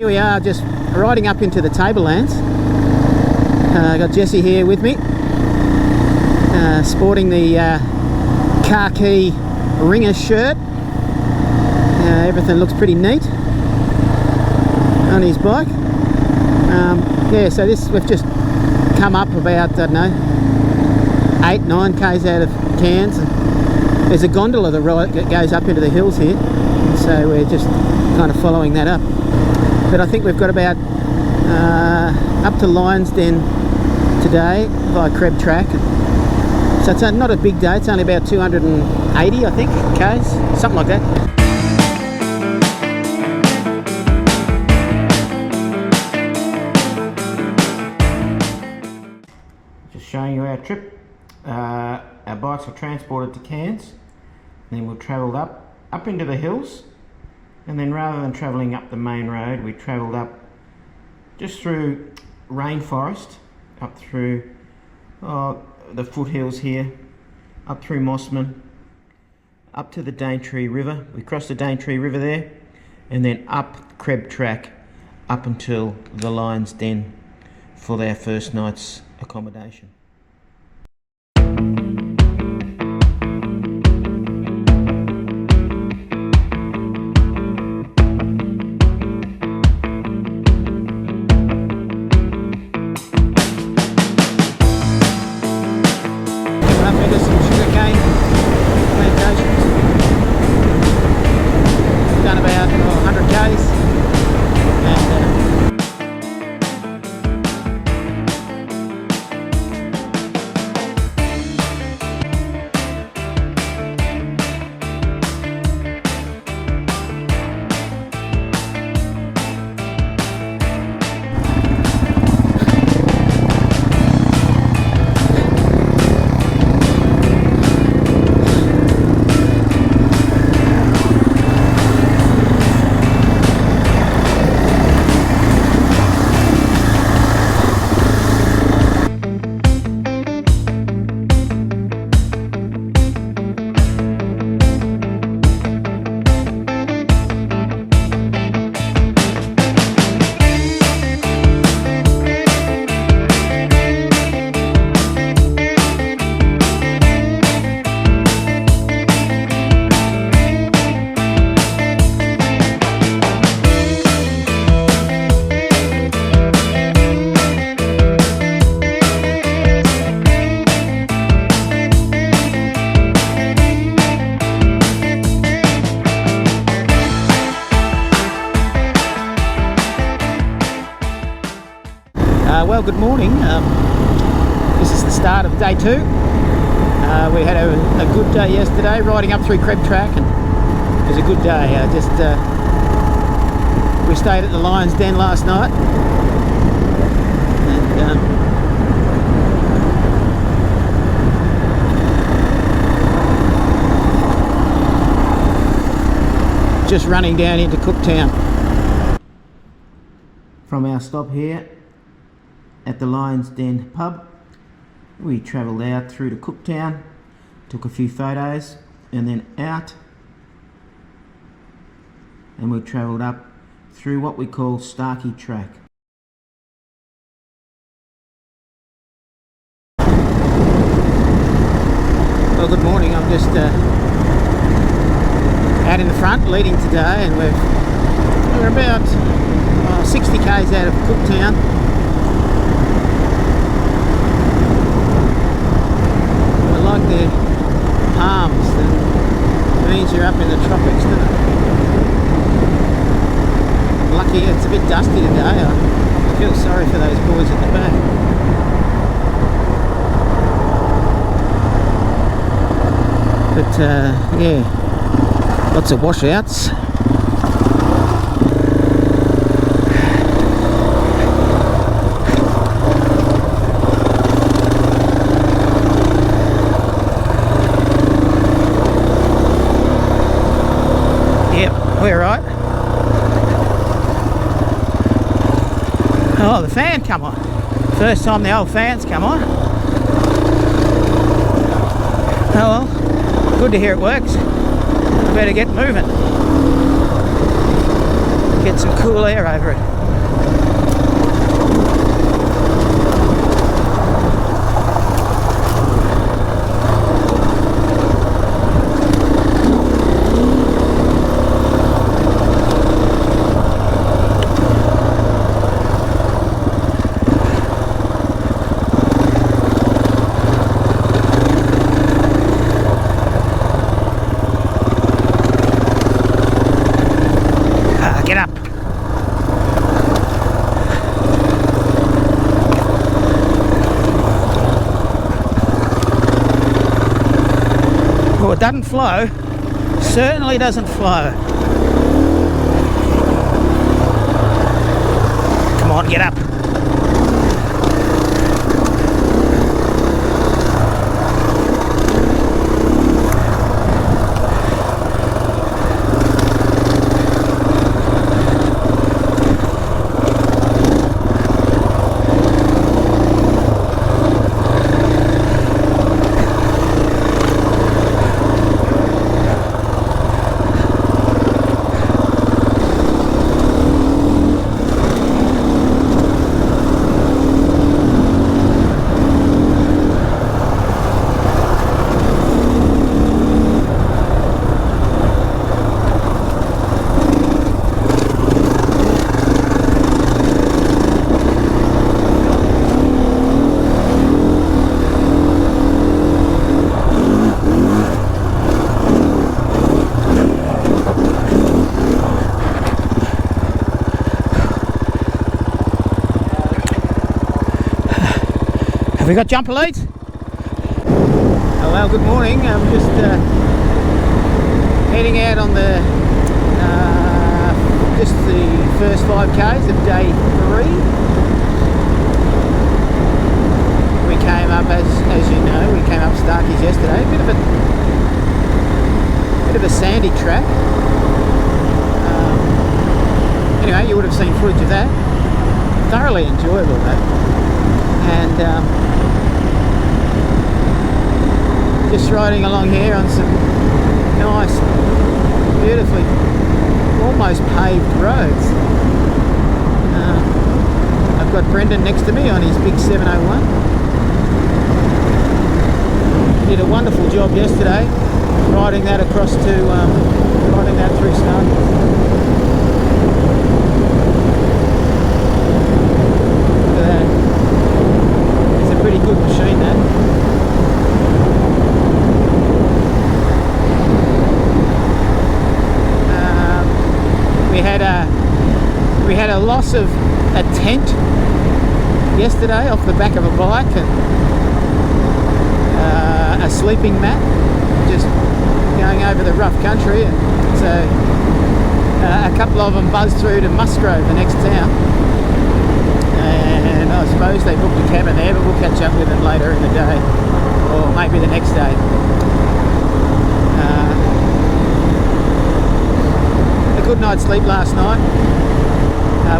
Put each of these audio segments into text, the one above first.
Here we are, just riding up into the tablelands. Got Jesse here with me, sporting the khaki ringer shirt. Everything looks pretty neat on his bike. Yeah, so we've just come up about, I don't know, 8-9 k's out of Cairns. There's a gondola that goes up into the hills here, so we're just kind of following that up. But I think we've got about up to Lions Den today via Creb Track. So it's not a big day, it's only about 280 I think k's, something like that. Just showing you our trip. Our bikes were transported to Cairns, and then we travelled up into the hills. And then rather than travelling up the main road, we travelled up just through rainforest, up through the foothills here, up through Mossman, up to the Daintree River. We crossed the Daintree River there, and then up Creb Track, up until the Lions Den for their first night's accommodation. Well, good morning. This is the start of day 2. We had a good day yesterday, riding up through Creb Track, and it was a good day. We stayed at the Lions Den last night, and just running down into Cooktown. From our stop here at the Lions Den pub, we travelled out through to Cooktown, took a few photos, and then out, and we travelled up through what we call Starkey Track. Well, good morning. I'm just out in the front leading today, and we're about 60 k's out of Cooktown. Like the palms, that means you're up in the tropics, doesn't it? Lucky it's a bit dusty today. I feel sorry for those boys at the back. But yeah, lots of washouts. We're right. Oh, the fan come on. First time the old fan's come on. Oh well, good to hear it works. I better get moving. get some cool air over it. Get up. Oh, it doesn't flow. Certainly doesn't flow. Come on, get up. Have we got jumper leads? Oh well, good morning. I'm just heading out on the just the first 5Ks of day 3. We came up, as you know, we came up Starkeys yesterday. A bit of a sandy track. Anyway, you would have seen footage of that. Thoroughly enjoyable though. And just riding along here on some nice, beautifully, almost paved roads. I've got Brendan next to me on his big 701. Did a wonderful job yesterday, riding that across to, riding that through Starkeys. Look at that. It's a pretty good machine, that. We had a loss of a tent yesterday off the back of a bike and a sleeping mat just going over the rough country, and so a couple of them buzzed through to Musgrove, the next town, and I suppose they booked a cabin there, but we'll catch up with them later in the day or maybe the next day. Good night's sleep last night.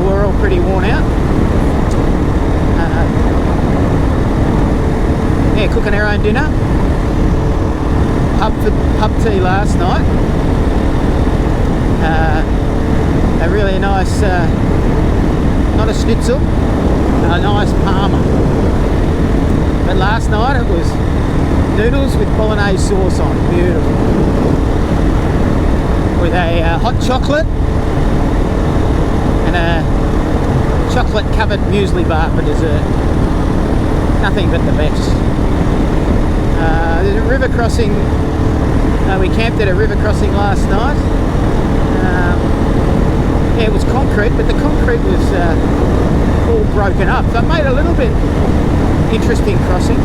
We're all pretty worn out. Yeah, cooking our own dinner. Pub tea last night. A really nice, not a schnitzel, a nice parma. But last night it was noodles with bolognese sauce on. Beautiful. With a hot chocolate and a chocolate covered muesli bar for dessert. Nothing but the best. There's a river crossing. We camped at a river crossing last night. Yeah, it was concrete, but the concrete was all broken up, so it made a little bit interesting crossing.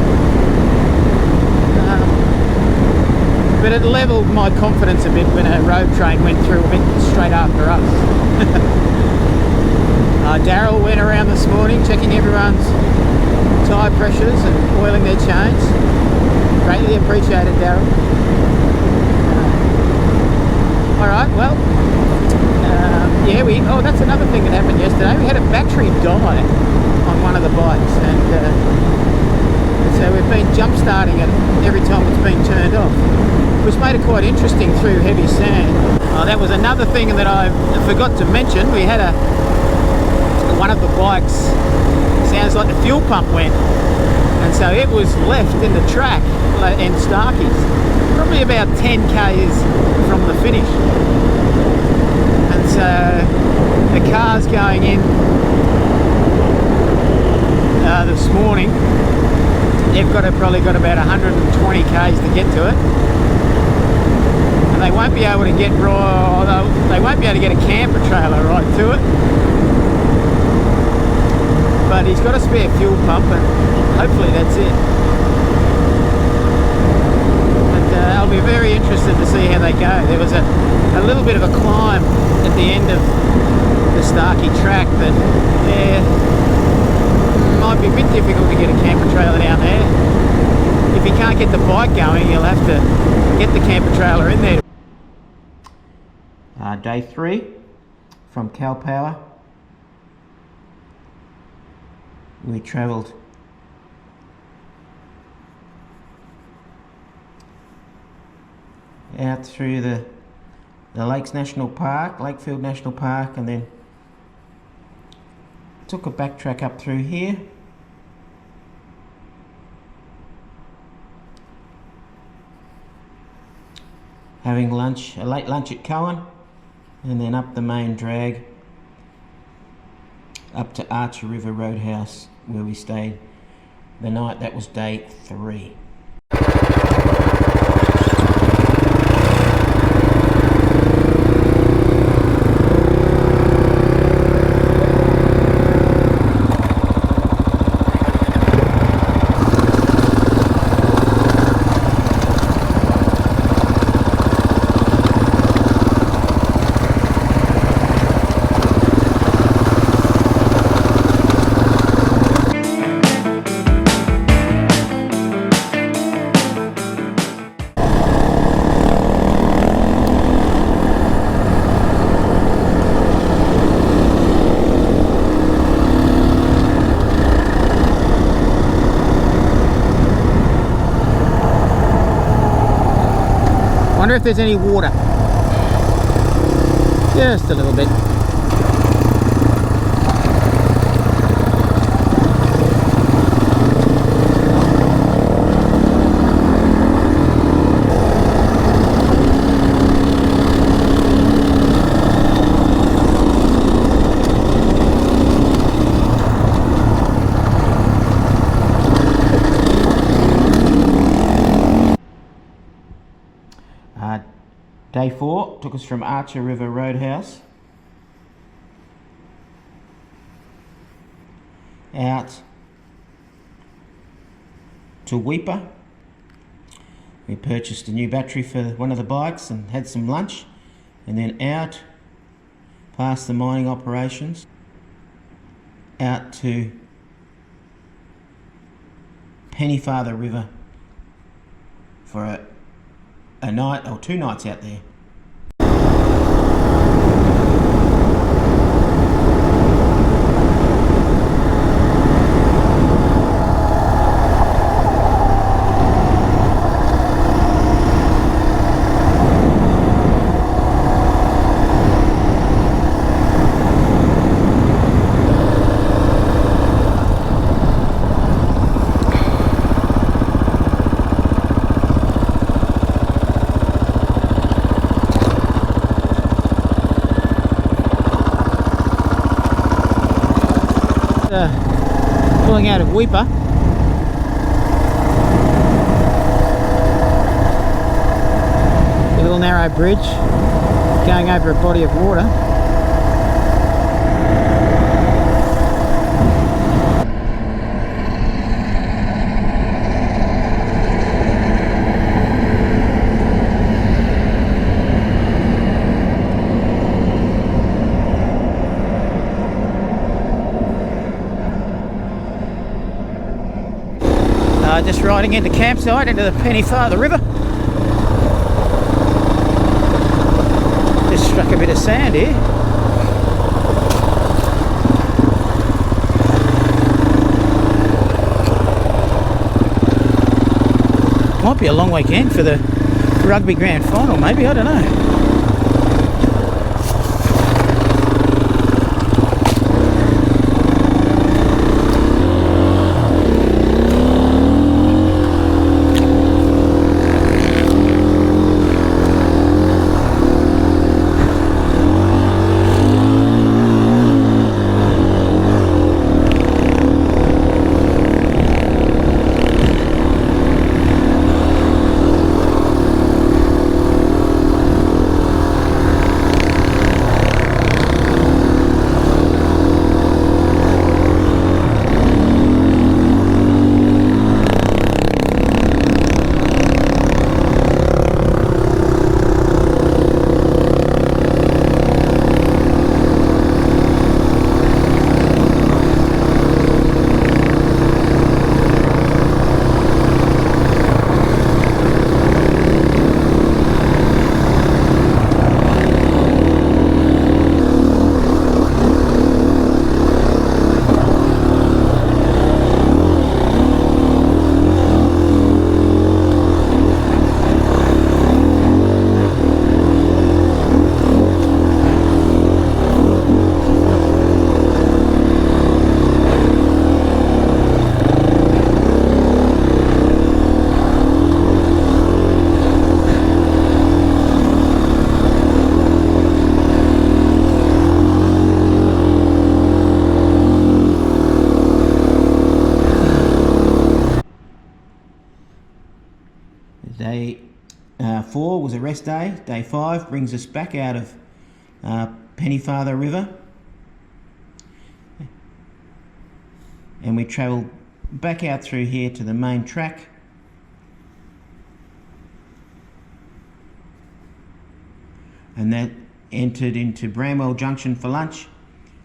But it levelled my confidence a bit when a road train went through a bit straight after us. Daryl went around this morning checking everyone's tyre pressures and oiling their chains. Greatly appreciated, Daryl. Alright, well, yeah, oh, that's another thing that happened yesterday. We had a battery die on one of the bikes, and So we've been jump starting it every time it's been turned off, which made it quite interesting through heavy sand. Oh, that was another thing that I forgot to mention. We had one of the bikes, sounds like the fuel pump went, and so it was left in the track in Starkey's, probably about 10 k's from the finish. And so the cars going in this morning, they've probably got about 120 k's to get to it, and they won't be able to get they won't be able to get a camper trailer right to it. But he's got a spare fuel pump, and hopefully that's it. But I'll be very interested to see how they go. There was a little bit of a climb at the end of the Starkey track that, yeah, might be a bit difficult to get a camper trailer down there. If you can't get the bike going, you'll have to get the camper trailer in there. Day 3 from Cal Power. We travelled out through the Lakes National Park, Lakefield National Park, and then took a backtrack up through here. Having lunch, a late lunch at Cowan, and then up the main drag up to Archer River Roadhouse, where we stayed the night. That was day 3. Wonder if there's any water. Just a little bit. Day 4 took us from Archer River Roadhouse out to Weipa. We purchased a new battery for one of the bikes and had some lunch, and then out past the mining operations out to Pennyfather River for a night or 2 nights out there. Pulling out of Weipa. A little narrow bridge going over a body of water. Just riding into campsite, into the Pennyfather River. Just struck a bit of sand here. Might be a long weekend for the rugby grand final, maybe, I don't know. Day 4 was a rest day. Day 5 brings us back out of Pennyfather River, and we travelled back out through here to the main track, and then entered into Bramwell Junction for lunch,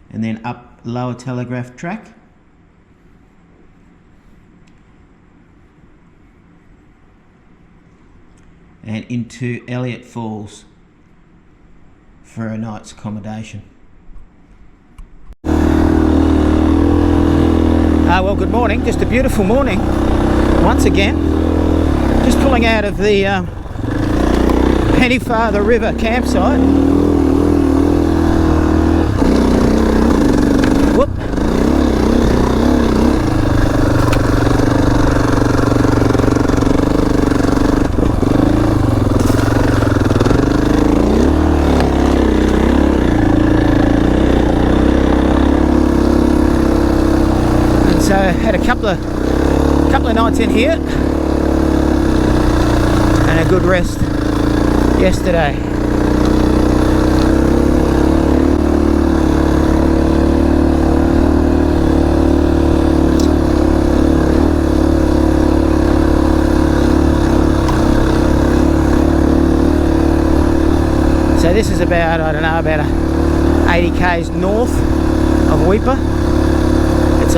and then up Lower Telegraph Track. And into Elliot Falls for a night's accommodation. Well, good morning. Just a beautiful morning once again. Just pulling out of the Pennyfather River campsite. Whoop. So had a couple of nights in here and a good rest yesterday. So this is about, I don't know, about 80 k's north of Weipa. It's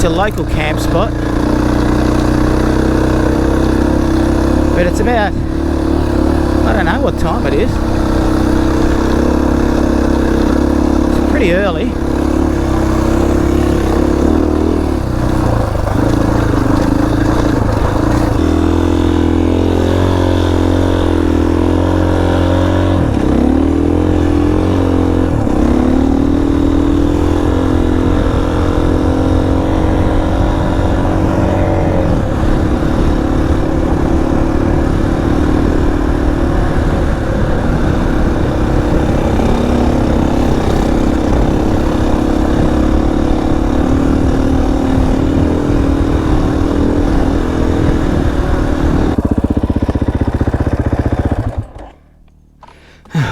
a local camp spot, but it's about, I don't know what time it is. It's pretty early.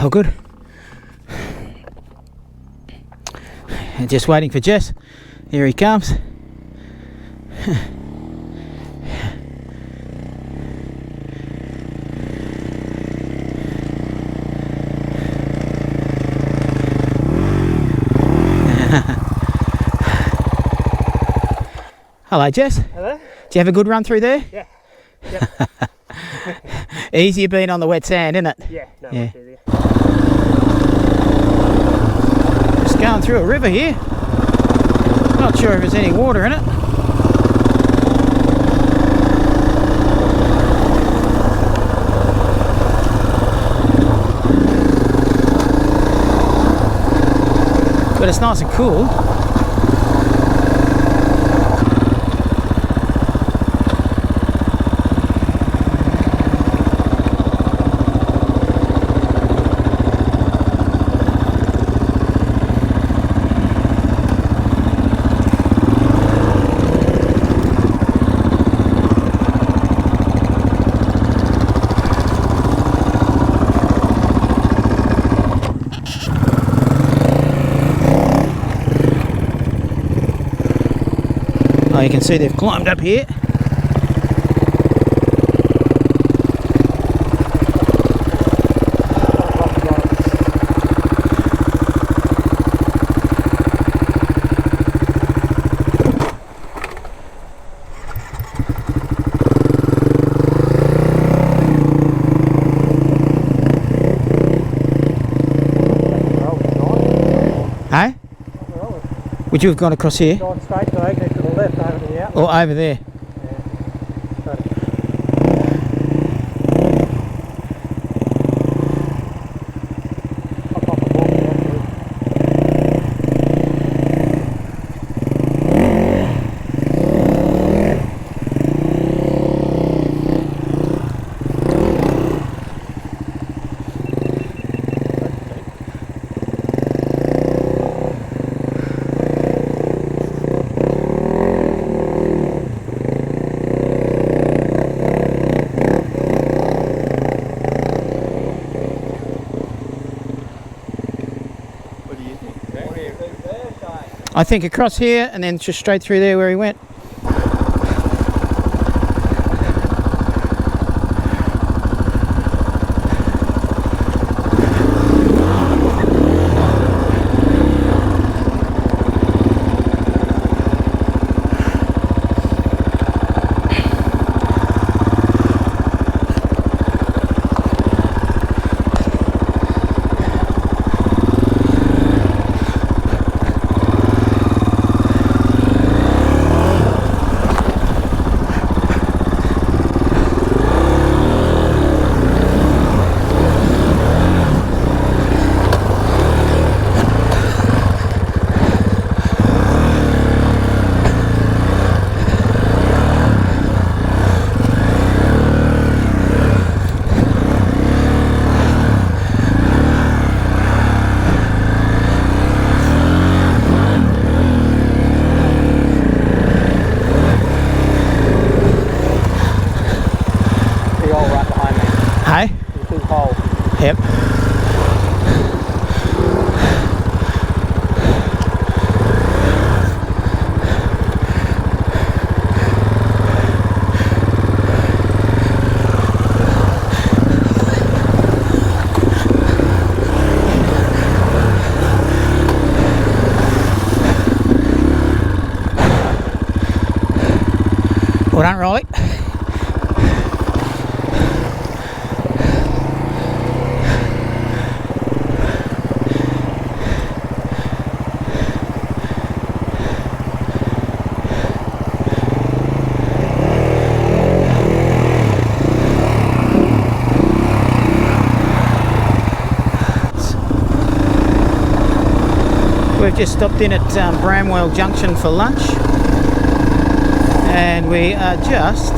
Oh, good. Just waiting for Jess. Here he comes. Hello, Jess. Hello. Did you have a good run through there? Yeah. Yep. Easier being on the wet sand, isn't it? Yeah, no, Yeah. much easier. Just going through a river here. Not sure if there's any water in it. but it's nice and cool. Oh, you can see they've climbed up here. Hey? Would you have gone across here? Gone straight to the left over the out. Or over there? I think across here and then just straight through there where he went. Yep. Well done, Riley. We've just stopped in at Bramwell Junction for lunch, and we are just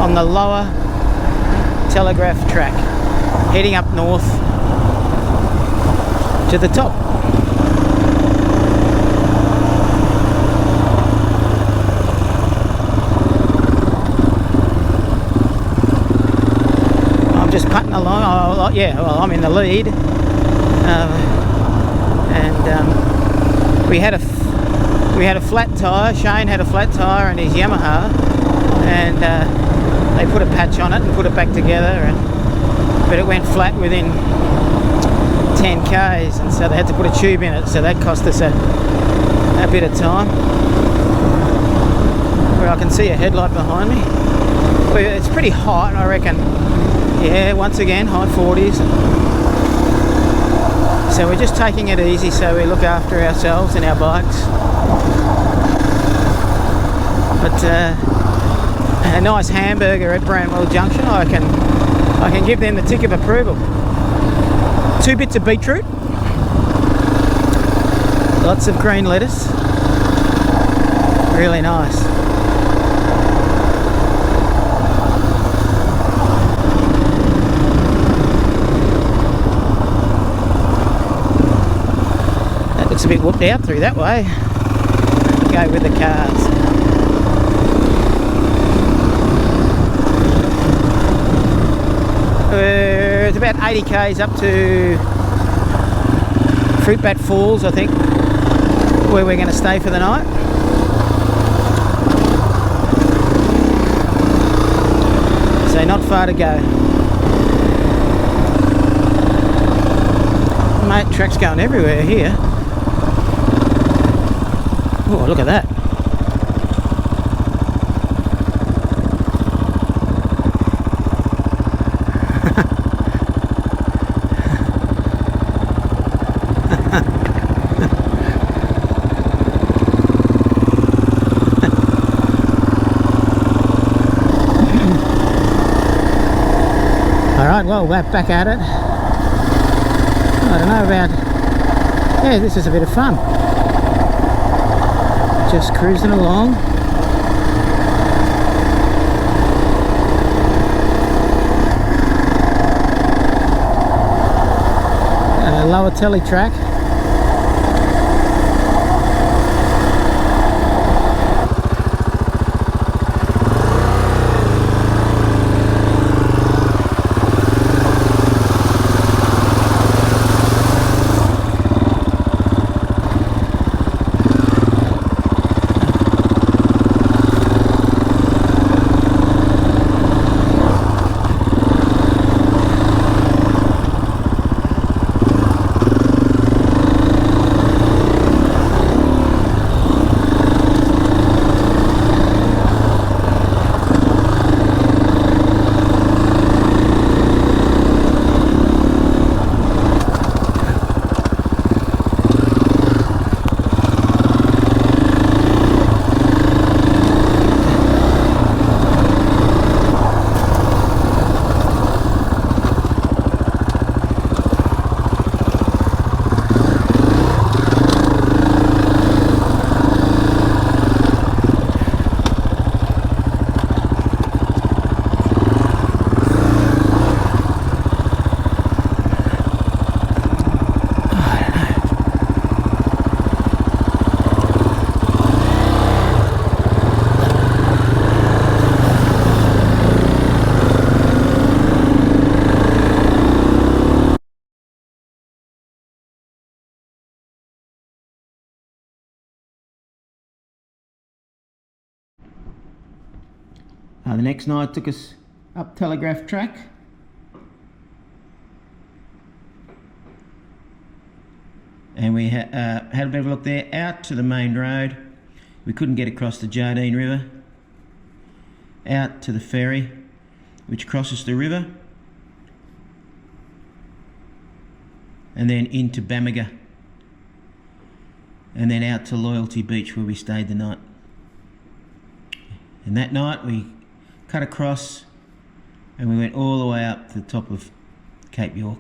on the lower telegraph track heading up north to the top. I'm just putting along. Oh, yeah, well, I'm in the lead. We had a flat tyre. Shane had a flat tyre in his Yamaha, and they put a patch on it and put it back together, but it went flat within 10 k's, and so they had to put a tube in it, so that cost us a bit of time. Where I can see a headlight behind me. Well, it's pretty hot, I reckon. Yeah, once again, high 40s. So we're just taking it easy, so we look after ourselves and our bikes. But a nice hamburger at Bramwell Junction, I can give them the tick of approval. 2 bits of beetroot, Lots of green lettuce. Really nice. That looks a bit whooped out through that way. Go with the cars. It's about 80 k's up to Fruitbat Falls, I think, where we're going to stay for the night. So not far to go. Mate, track's going everywhere here. Oh, look at that. Alright, well, we're back at it. I don't know about... Yeah, this is a bit of fun. Just cruising along. Lower telly track. The next night took us up Telegraph Track. And we had a bit of a look there, out to the main road. We couldn't get across the Jardine River. Out to the ferry, which crosses the river. And then into Bamaga. And then out to Loyalty Beach, where we stayed the night. And that night we cut across and we went all the way up to the top of Cape York.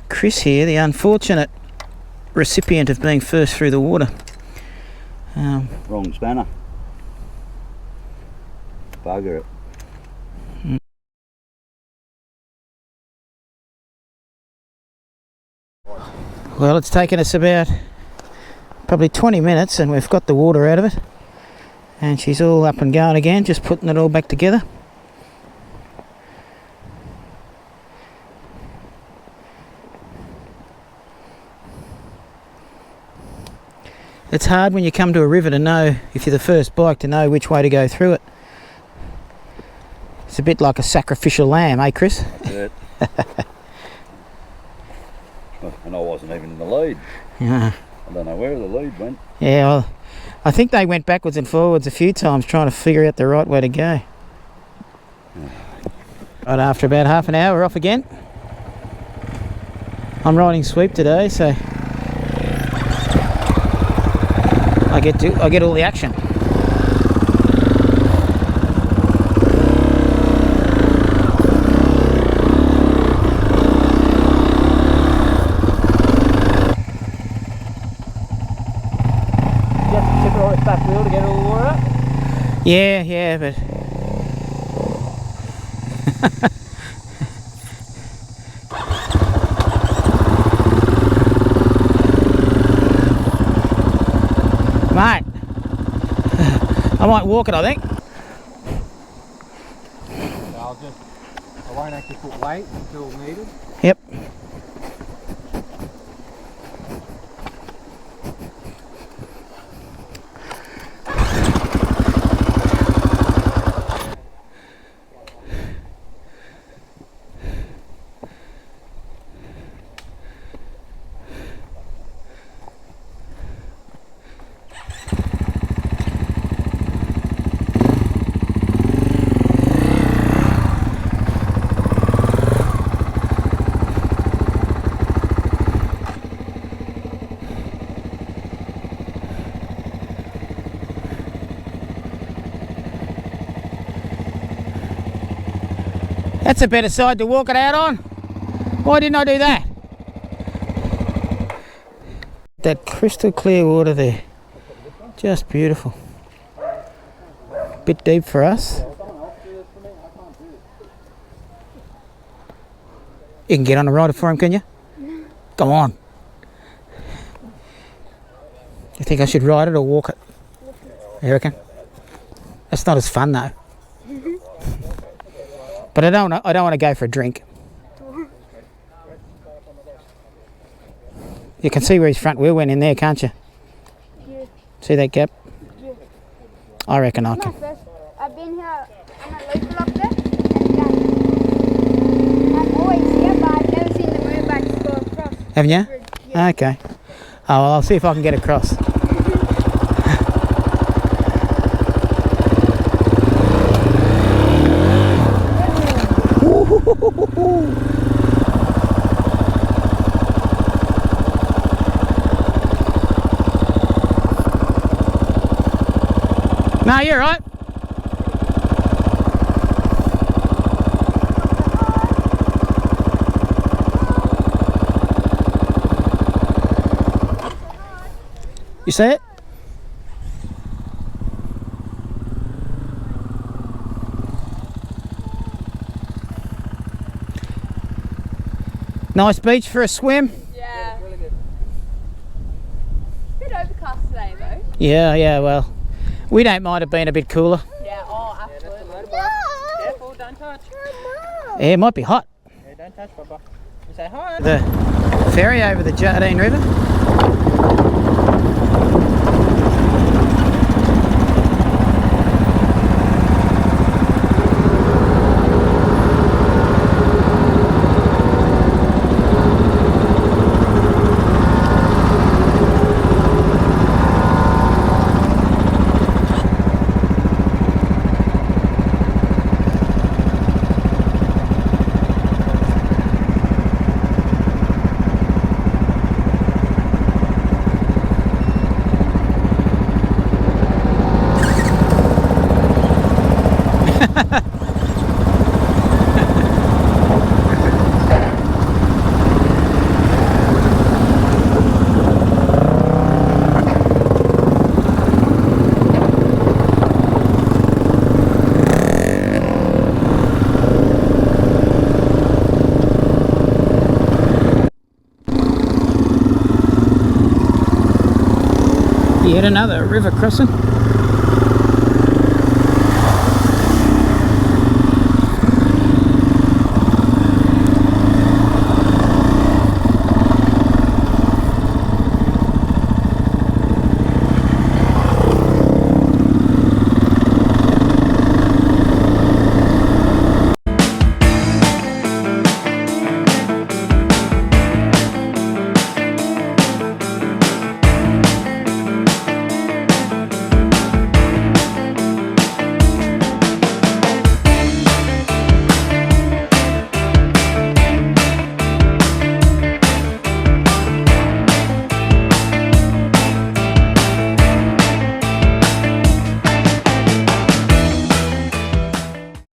Chris here, the unfortunate recipient of being first through the water. Wrong spanner. Bugger it. Well, it's taken us about probably 20 minutes and we've got the water out of it. And she's all up and going again, just putting it all back together. It's hard when you come to a river to know, if you're the first bike, to know which way to go through it. It's a bit like a sacrificial lamb, eh, Chris? Yeah. And I wasn't even in the lead. Yeah. I don't know where the lead went. Yeah, well, I think they went backwards and forwards a few times trying to figure out the right way to go. Right, after about half an hour, we're off again. I'm riding sweep today, so I get all the action. Back wheel to get all the water up? Yeah, but mate, I might walk it, I think. I won't actually put weight until needed. Yep. That's a better side to walk it out on. Why didn't I do that? That crystal clear water there. Just beautiful. Bit deep for us. You can get on the rider for him, can you? Come on. You think I should ride it or walk it? You reckon? That's not as fun though. But I don't want to go for a drink. You can see where his front wheel went in there, can't you? Yeah. See that gap? Yeah. I reckon I can. I've been here on a local up there, and I'm always here, but I've never seen the motorbikes go across. Haven't you? Yeah. Okay. Oh, well, I'll see if I can get across. No, you're right. You see it? Nice beach for a swim. Yeah. Bit overcast today though. Yeah, well, we don't mind it being a bit cooler. Yeah, oh absolutely. Careful, don't touch. Yeah, it might be hot. Yeah, don't touch, Papa. You say hi. The ferry over the Jardine River. Yet another river crossing.